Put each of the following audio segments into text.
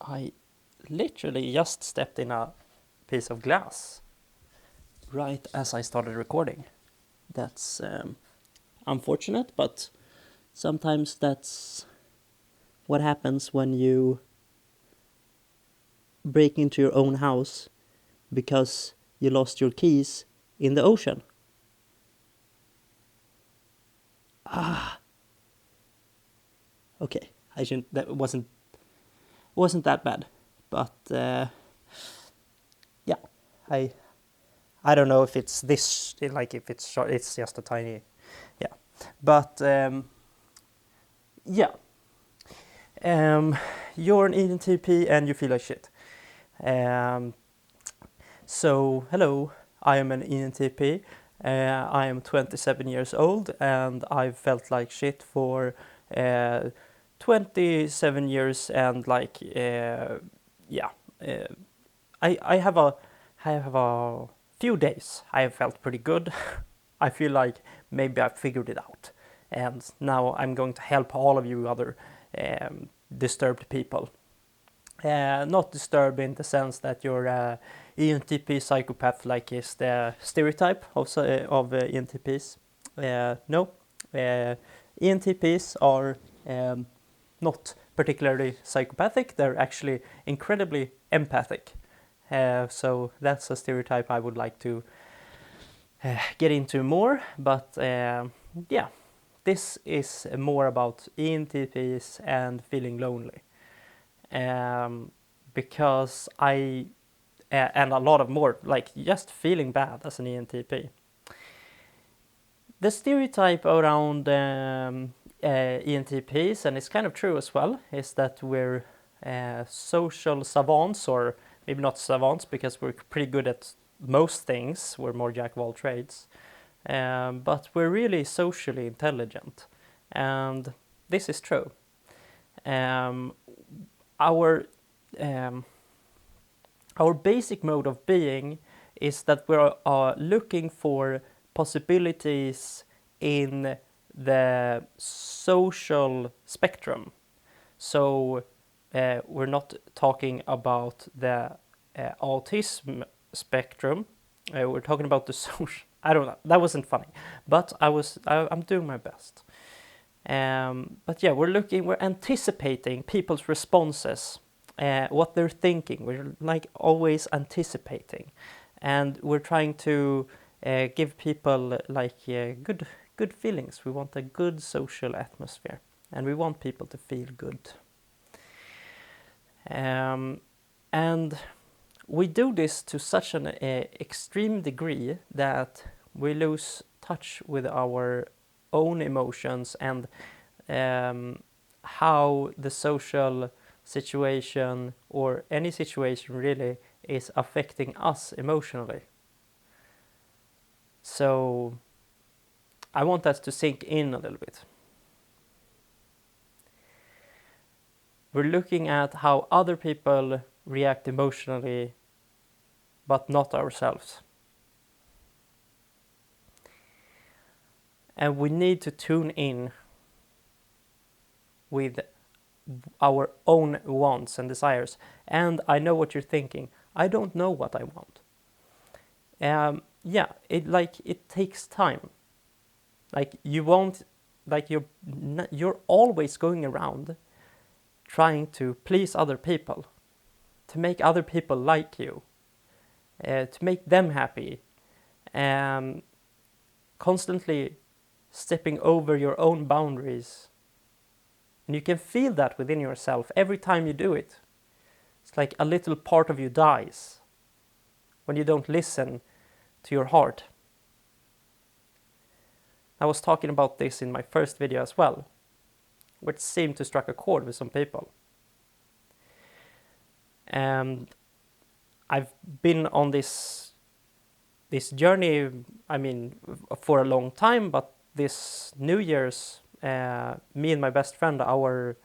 I literally just stepped in a piece of glass right as I started recording. That's unfortunate, but sometimes that's what happens when you break into your own house because you lost your keys in the ocean. Okay, I shouldn't. That wasn't that bad, but yeah, I don't know if it's this, like if it's short, it's just a tiny, yeah, but yeah, you're an ENTP and you feel like shit. So hello, I am an ENTP. I am 27 years old and I've felt like shit for 27 years and like yeah, I have a few days I have felt pretty good. I feel like maybe I figured it out, and now I'm going to help all of you other disturbed people. Not disturbed in the sense that you're a ENTP psychopath, like is the stereotype of ENTPs. No, ENTPs are not particularly psychopathic. They're actually incredibly empathic. So that's a stereotype I would like to get into more. But yeah, this is more about ENTPs and feeling lonely. Because and a lot of more, like just feeling bad as an ENTP. The stereotype around ENTPs, and it's kind of true as well, is that we're social savants, or maybe not savants because we're pretty good at most things, we're more jack of all trades, but we're really socially intelligent, and this is true. Our basic mode of being is that we're looking for possibilities in the social spectrum. So we're not talking about the autism spectrum. We're talking about the social. I don't know. That wasn't funny, but I'm doing my best. But yeah, we're anticipating people's responses, what they're thinking. We're like always anticipating, and we're trying to give people like good feelings. We want a good social atmosphere, and we want people to feel good. And we do this to such an extreme degree that we lose touch with our own emotions and how the social situation or any situation really is affecting us emotionally. So I want that to sink in a little bit. We're looking at how other people react emotionally, but not ourselves. And we need to tune in with our own wants and desires. And I know what you're thinking. I don't know what I want. Yeah, it takes time. Like you won't, like you're always going around trying to please other people, to make other people like you, to make them happy, constantly stepping over your own boundaries. And you can feel that within yourself every time you do it. It's like a little part of you dies when you don't listen to your heart. I was talking about this in my first video as well, which seemed to strike a chord with some people. And I've been on this journey, I mean, for a long time, but this New Year's, me and my best friend, our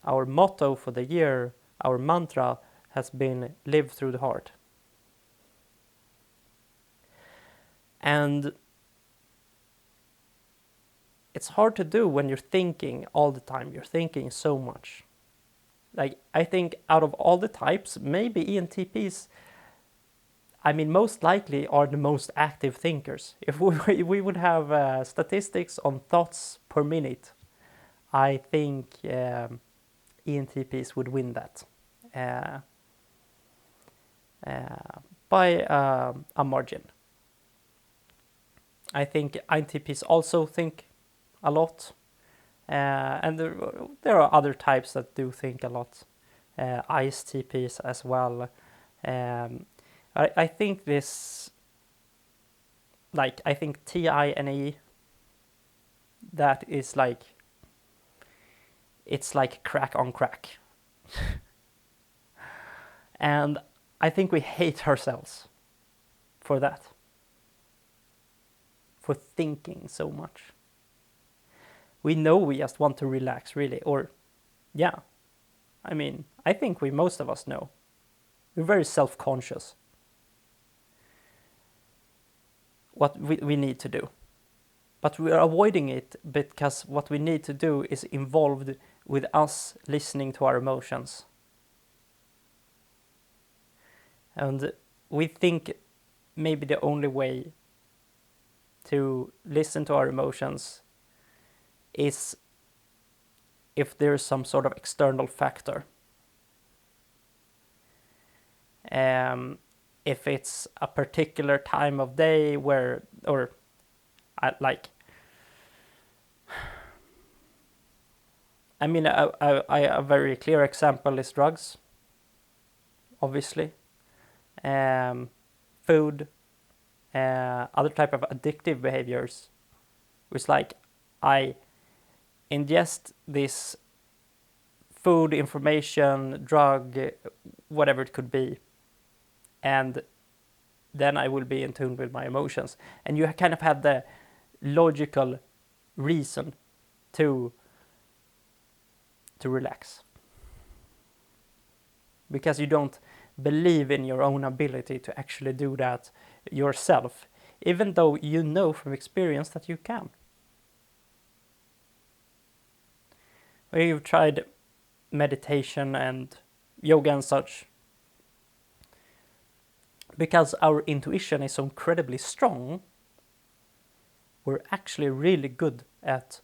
motto for the year, our mantra has been live through the heart. And it's hard to do when you're thinking all the time, you're thinking so much. Like, I think out of all the types, maybe ENTPs, I mean, most likely are the most active thinkers. If we would have statistics on thoughts per minute, I think ENTPs would win that uh, by a margin. I think INTPs also think a lot, and there are other types that do think a lot. ISTPs as well. I think this, like, I think TINE, that is like, it's like crack on crack. And I think we hate ourselves for that, for thinking so much. We know we just want to relax, really, or yeah, I mean, I think most of us know. We're very self-conscious what we need to do. But we are avoiding it because what we need to do is involved with us listening to our emotions. And we think maybe the only way to listen to our emotions is if there's some sort of external factor. If it's a particular time of day where, or like, I mean, a very clear example is drugs, obviously. Food, other type of addictive behaviors. It's like I ingest this food, information, drug, whatever it could be, and then I will be in tune with my emotions. And you kind of have the logical reason to relax, because you don't believe in your own ability to actually do that yourself, even though you know from experience that you can. Where you've tried meditation and yoga and such, because our intuition is so incredibly strong, we're actually really good at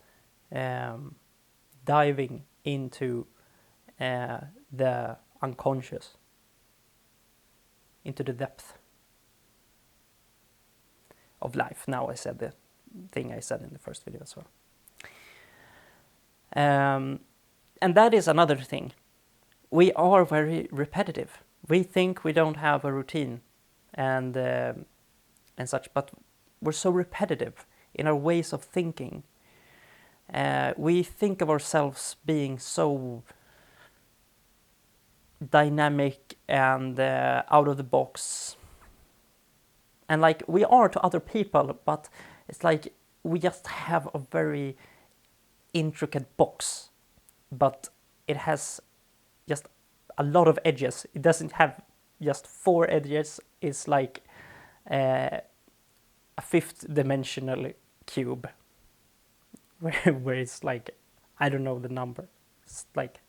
diving into the unconscious, into the depth of life. Now I said the thing I said in the first video as well. And that is another thing. We are very repetitive. We think we don't have a routine and such, but we're so repetitive in our ways of thinking. We think of ourselves being so dynamic and out of the box, and like we are to other people, but it's like we just have a very intricate box, but it has just a lot of edges. It doesn't have just 4 edges. It's like a 5th dimensional cube where it's like, I don't know the number, it's like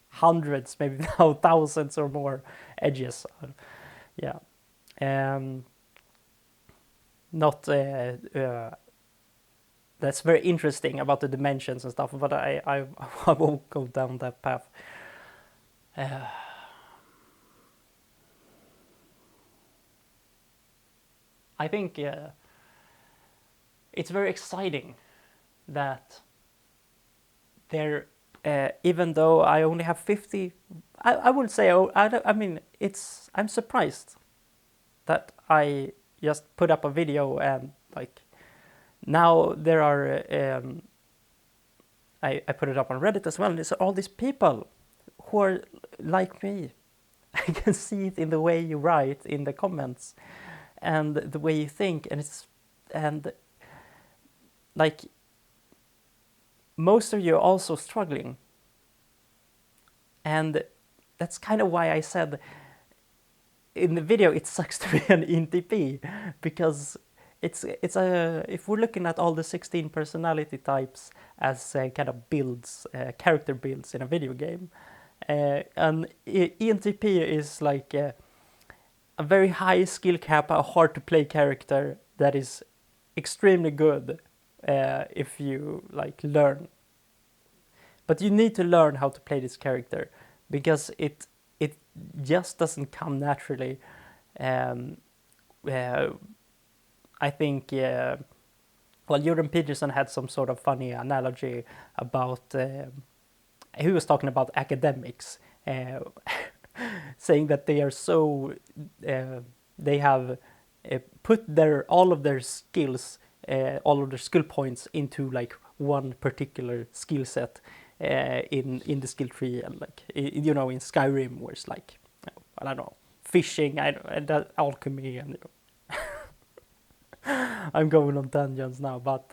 hundreds, maybe now thousands or more edges. Yeah. Not that's very interesting about the dimensions and stuff, but I won't go down that path. I think it's very exciting that there, even though I only have 50, I would say, I mean, I'm surprised that I just put up a video and like, now there are, I put it up on Reddit as well, and there's all these people who are like me. I can see it in the way you write in the comments and the way you think, and like most of you are also struggling. And that's kind of why I said in the video it sucks to be an ENTP, because it's if we're looking at all the 16 personality types as kind of builds, character builds in a video game, And ENTP is like a very high skill cap, a hard to play character that is extremely good if you like learn. But you need to learn how to play this character because it just doesn't come naturally. Um, I think Jordan Peterson had some sort of funny analogy about he was talking about academics, saying that they are so they have put all of their skills, all of their skill points into like one particular skill set in the skill tree, and like in Skyrim, where it's like I don't know, fishing, alchemy, and I'm going on tangents now, but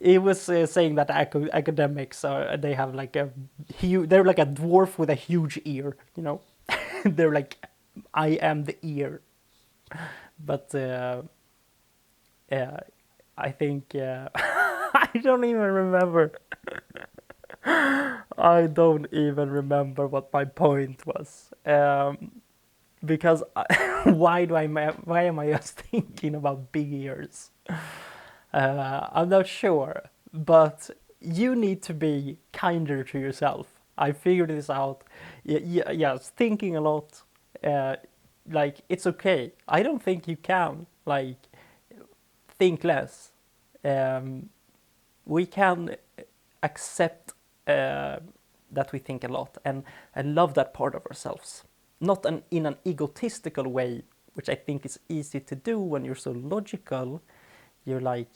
he was saying that academics they have like they're like a dwarf with a huge ear, they're like, I am the ear, but I think I don't even remember. I don't even remember what my point was. Because why am I just thinking about big ears? I'm not sure, but you need to be kinder to yourself. I figured this out. Yes, thinking a lot. Like it's okay. I don't think you can like think less. We can accept that we think a lot and love that part of ourselves. Not in an egotistical way, which I think is easy to do when you're so logical. You're like,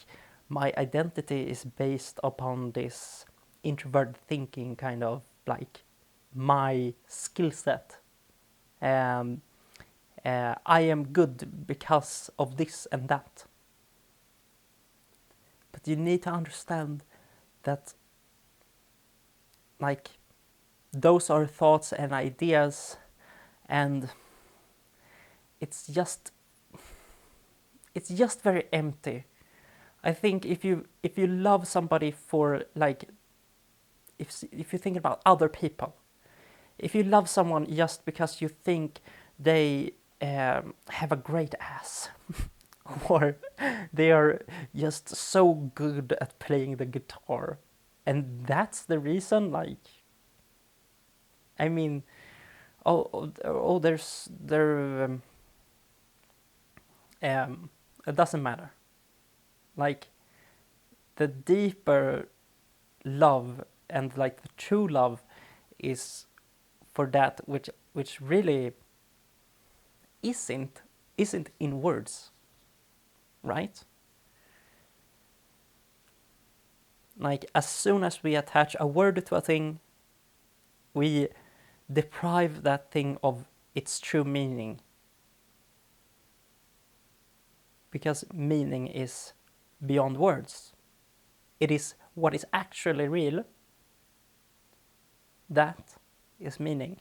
my identity is based upon this introvert thinking, kind of like my skill set. I am good because of this and that. But you need to understand that like those are thoughts and ideas, and it's just very empty. I think if you love somebody for like if you think about other people, if you love someone just because you think they have a great ass or they are just so good at playing the guitar, and that's the reason, like, I mean, it doesn't matter. Like, the deeper love and like the true love is for that which really isn't in words, right? Like, as soon as we attach a word to a thing, we deprive that thing of its true meaning. Because meaning is beyond words. It is what is actually real. That is meaning.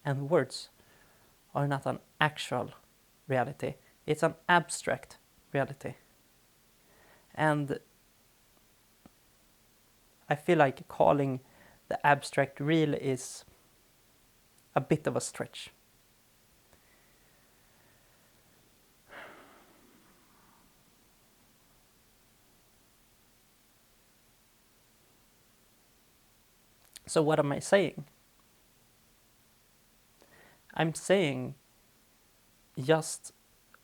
And words are not an actual reality. It's an abstract reality. And I feel like calling the abstract real is a bit of a stretch. So what am I saying? I'm saying just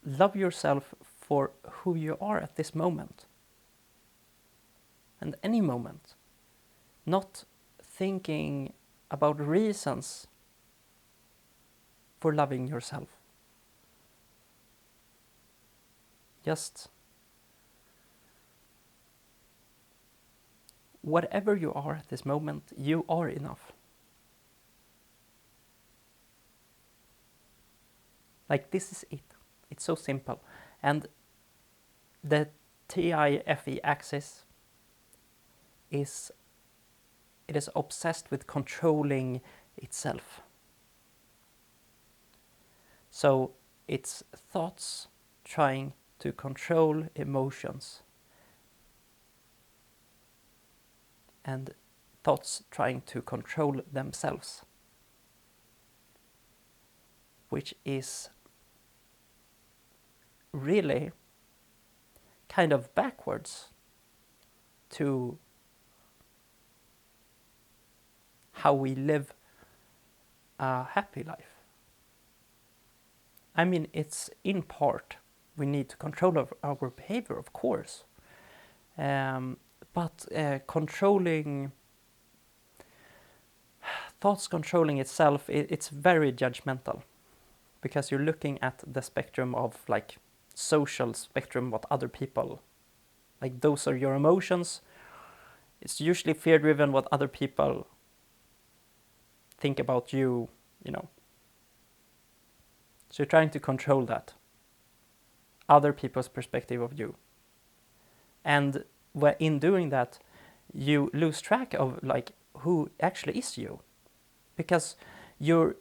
love yourself for who you are at this moment. And any moment. Not thinking about reasons for loving yourself. Just whatever you are at this moment, you are enough. Like, this is it. It's so simple. And the TIFE axis is obsessed with controlling itself. So it's thoughts trying to control emotions, and thoughts trying to control themselves. which is really kind of backwards to how we live a happy life. I mean, it's in part we need to control our behavior, of course, but thoughts controlling itself, it's very judgmental, because you're looking at the spectrum of like social spectrum, what other people, like those are your emotions. It's usually fear driven, what other people think about you, you know. So you're trying to control that, other people's perspective of you. And in doing that, you lose track of like who actually is you, because you're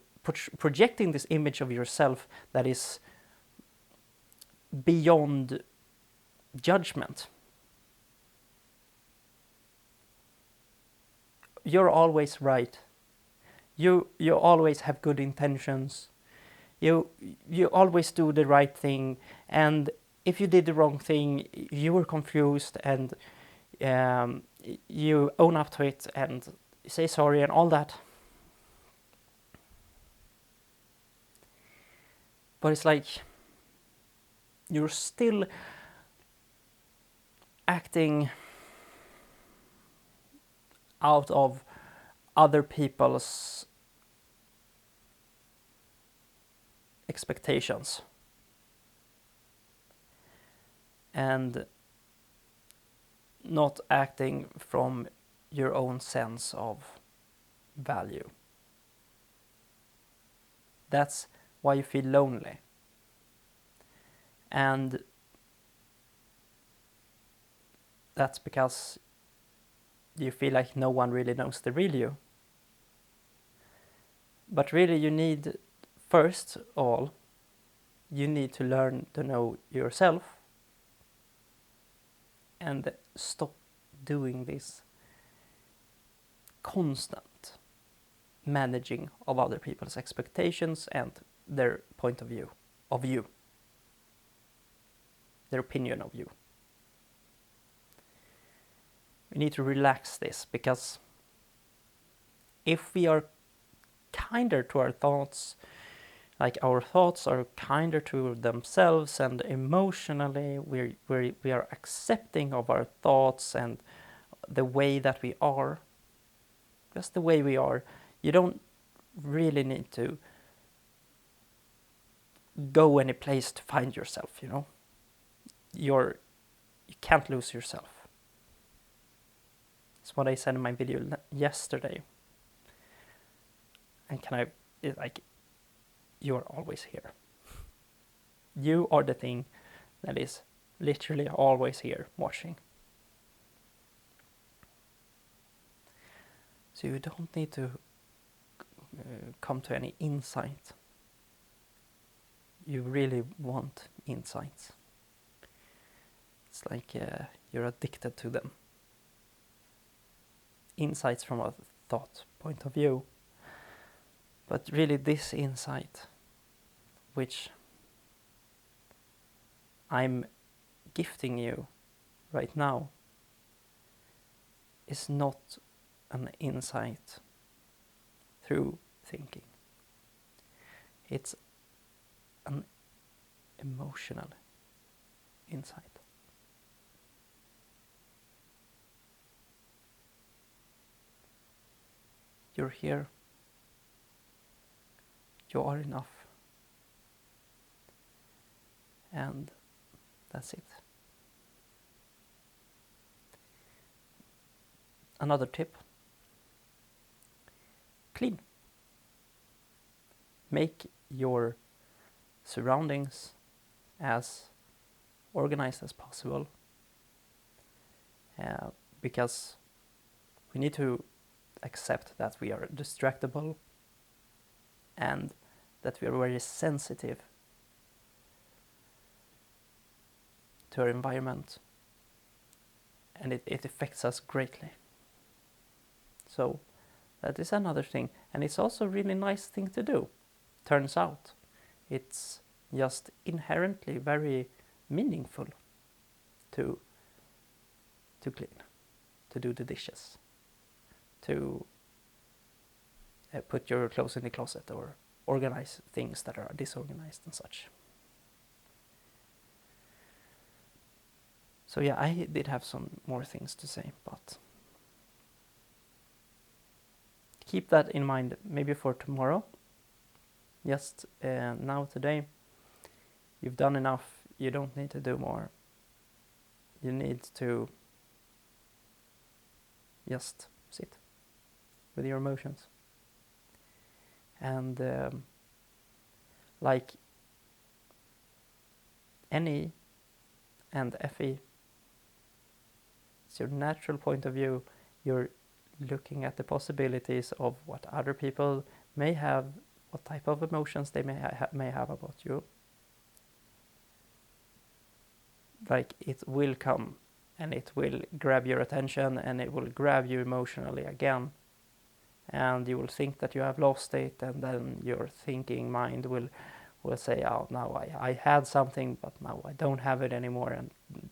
projecting this image of yourself that is beyond judgment. You're always right. You always have good intentions. You always do the right thing, and if you did the wrong thing, you were confused, and you own up to it and say sorry and all that. But it's like you're still acting out of other people's expectations, and not acting from your own sense of value. That's why you feel lonely. And that's because you feel like no one really knows the real you. But really you need, first of all, you need to learn to know yourself and stop doing this constant managing of other people's expectations and their point of view of you, their opinion of you. We need to relax this, because if we are kinder to our thoughts, like our thoughts are kinder to themselves, and emotionally we are accepting of our thoughts and the way that we are, just the way we are, you don't really need to go any place to find yourself, you know. You can't lose yourself. It's what I said in my video yesterday. And you're always here. You are the thing that is literally always here watching. So you don't need to come to any insight. You really want insights. It's like you're addicted to them. Insights from a thought point of view. But really this insight, which I'm gifting you right now, is not an insight through thinking. It's an emotional insight. You're here. You are enough. And that's it. Another tip. Clean. Make your surroundings as organized as possible. Because we need to accept that we are distractible and that we are very sensitive to our environment, and it affects us greatly. So that is another thing, and it's also a really nice thing to do, turns out. It's just inherently very meaningful to clean, to do the dishes, to put your clothes in the closet or organize things that are disorganized and such. So yeah, I did have some more things to say, but keep that in mind maybe for tomorrow. Just now, today, you've done enough. You don't need to do more. You need to just sit with your emotions. And like NE and FE, it's your natural point of view. You're looking at the possibilities of what other people may have, what type of emotions they may have about you. Like, it will come and it will grab your attention and it will grab you emotionally again, and you will think that you have lost it, and then your thinking mind will say, oh, now I had something, but now I don't have it anymore, and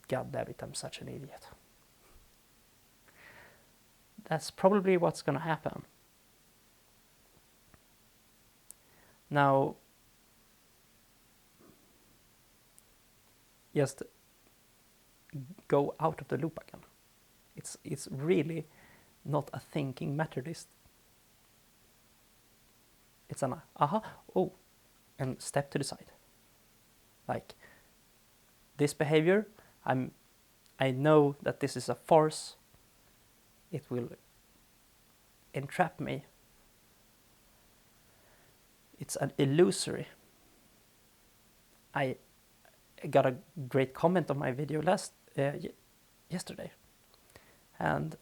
god damn it, I'm such an idiot. That's probably what's going to happen. Now, just go out of the loop again. It's really not a thinking Methodist. It's an aha, oh, and step to the side. Like, this behavior, I know that this is a farce. It will entrap me. It's an illusory. I got a great comment on my video yesterday, and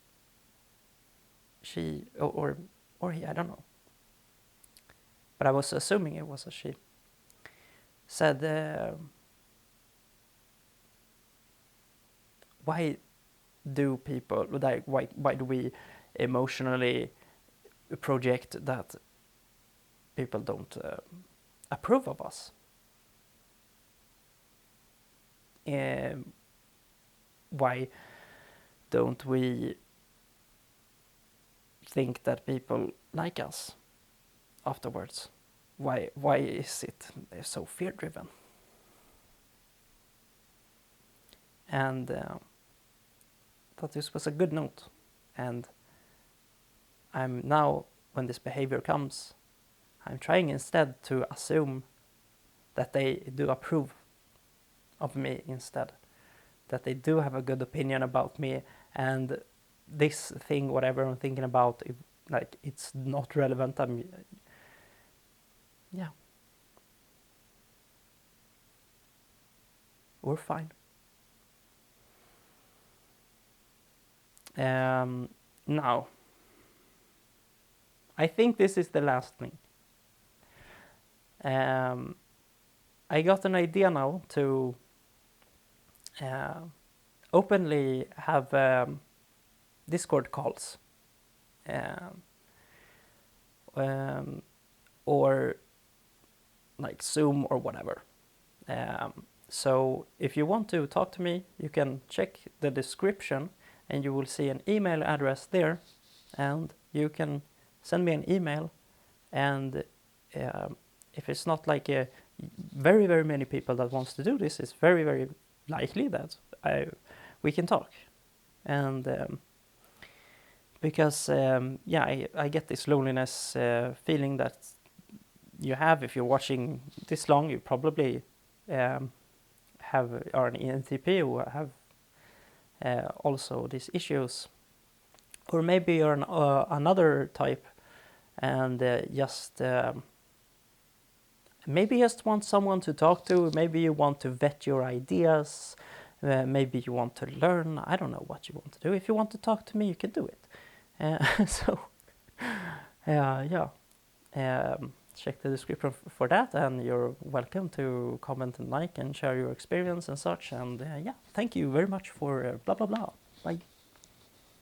she or he, I don't know, but I was assuming it was a she, said, why do we emotionally project that people don't approve of us? Why don't we think that people like us afterwards? Why is it so fear-driven? And thought this was a good note. And I'm now, when this behavior comes, I'm trying instead to assume that they do approve of me instead, that they do have a good opinion about me, and this thing, whatever I'm thinking about, it's not relevant. We're fine. Now, I think this is the last thing. I got an idea now to openly have Discord calls, or like Zoom or whatever. So if you want to talk to me, you can check the description and you will see an email address there, and you can send me an email. And if it's not like a very, very many people that wants to do this, it's very, very likely that we can talk. And because I get this loneliness feeling that you have if you're watching this long. You probably are an ENTP who have also these issues, or maybe you're another type and maybe just want someone to talk to. Maybe you want to vet your ideas. Maybe you want to learn. I don't know what you want to do. If you want to talk to me, you can do it. Check the description for that, and you're welcome to comment and like and share your experience and such. And thank you very much for blah blah blah. Bye.